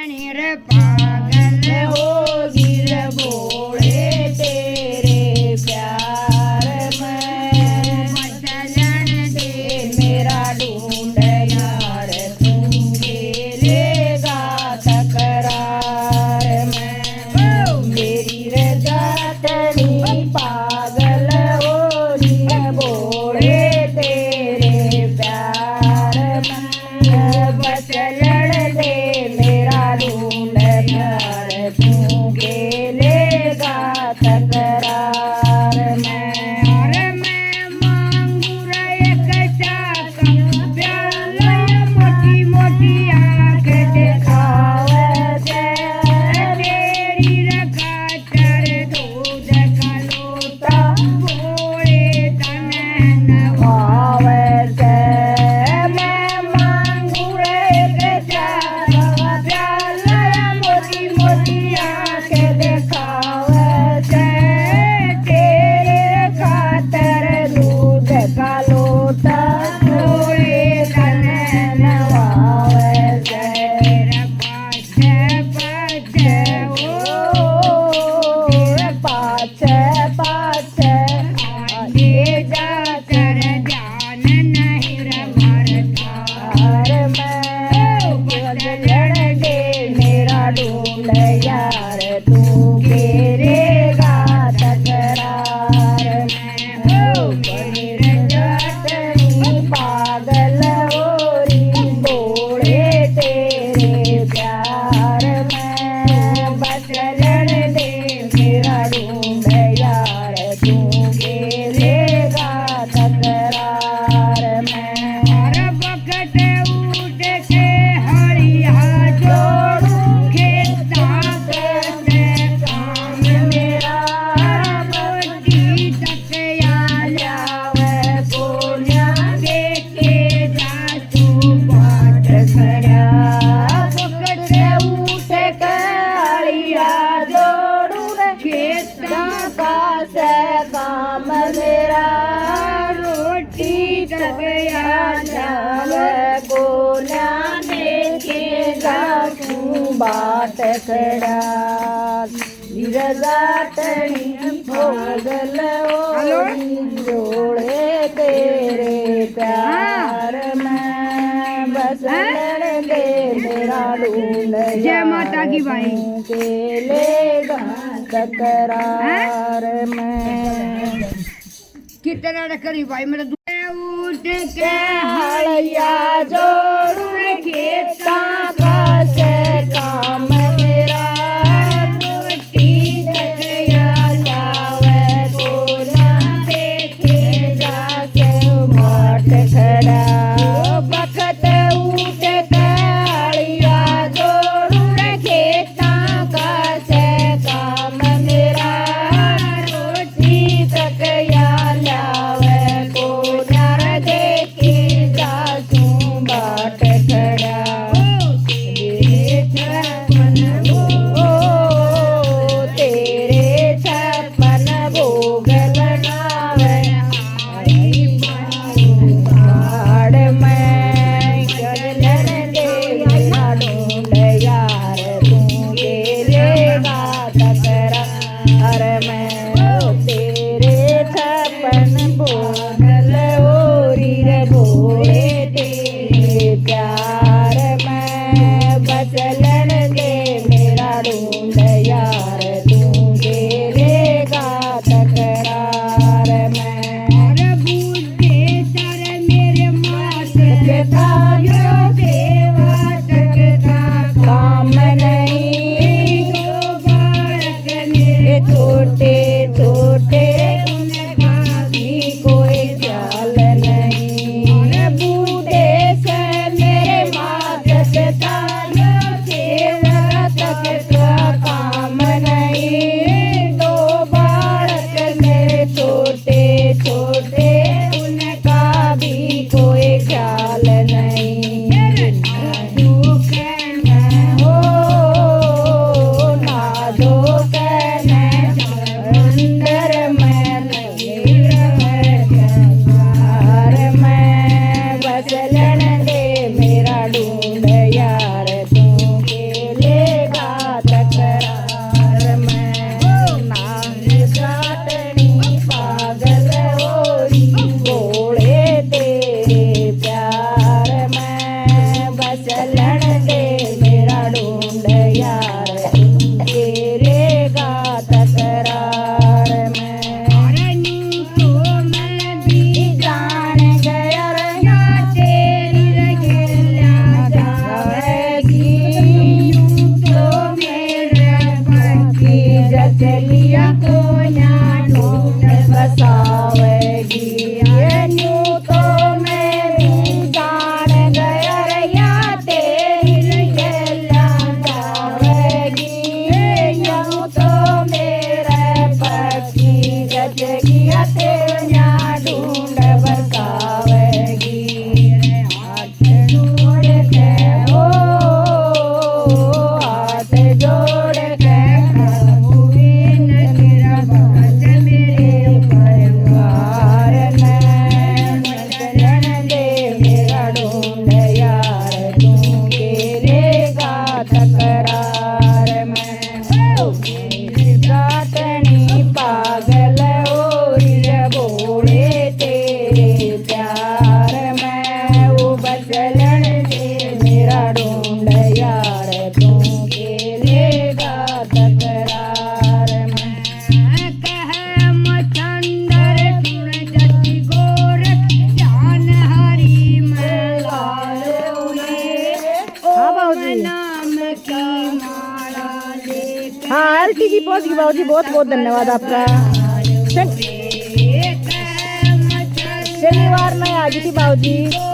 रे पागल होगी रे भोले तेरे प्यार में बदलन दे मेरा ढूंढ यार तू खेलेगा तकरार में मेरी रजा तनी पागल होगी रे भोले तेरे प्यार में बदलन दे मेरा ढूंढ यार तू खेलेगा तकरार में। अरे मैं मांगू रे कचा प्याला मोटी मोटी आँख दिखावे तेरी रखा चर दूध का लोटा भोले तने नवावे मैं मांगू रे कचा प्याला मोटी मोटी आँख दिखावे तेरे खातर दूध का लोटा भोले तने नवावे तेरे पाछे पाछे पाछे पाछे आगे जाकर ध्यान नहीं रखता मैं बदलन दे मेरा ढूंढ यार तू खेलेगा तकरार में मेरे जटनी पागल होरी भोले तेरे प्यार में बदलन दे मेरा ढूंढ यार तू खेलेगा तकरार में। हर वक्त उठ के हरिया जोड़ू खेता करते काम मेरा मोटी तकिया लावे कोन्या देखे जा तू बाट खड़ा वक्त उठ के हरिया जोड़ू खेता का से काम मेरा रोटी तकिया लावे कोन्या देखे जा तू बाट खड़ा विरजाटनी भोगल जोड़े तेरे प्यार में बसलन दे मेरा ढूंढ जय माता की भाई खेलेगा तकरार में। कितना रखी भाई मेरा उठ के हड़िया जोड़ू खेता का से काम मेरा रोटी तकिया लावे कोना देखे जा के बाट खड़ा वक्त उठ के हड़िया जोड़ू खेता का से काम मेरा रोटी तकिया लावे कोना देखे जा तू बाट खड़ा तेरे छप्पन भोग बनावे बाड़ में चलन दे मेरा ढूंढ यार तू खेलेगा तकरार में तेरे छप्पन भोग होरी रे भोले तेरे प्यार में बचलन दे मेरा ढूंढ यार तू खेलेगा तकरार में। अरे बूढ़े सर मेरे माथे पे तायो सेवा सकता काम नहीं तो बालक मेरे छोटे छोटे भी कोई ख्याल नहीं। अरे बूढ़े से मेरे माथे पे तायो सेवा सकता काम हाँ आरती जी पहुंच गई बाबू जी, बहुत बहुत धन्यवाद आपका। शनिवार में आ गई थी बाबू जी।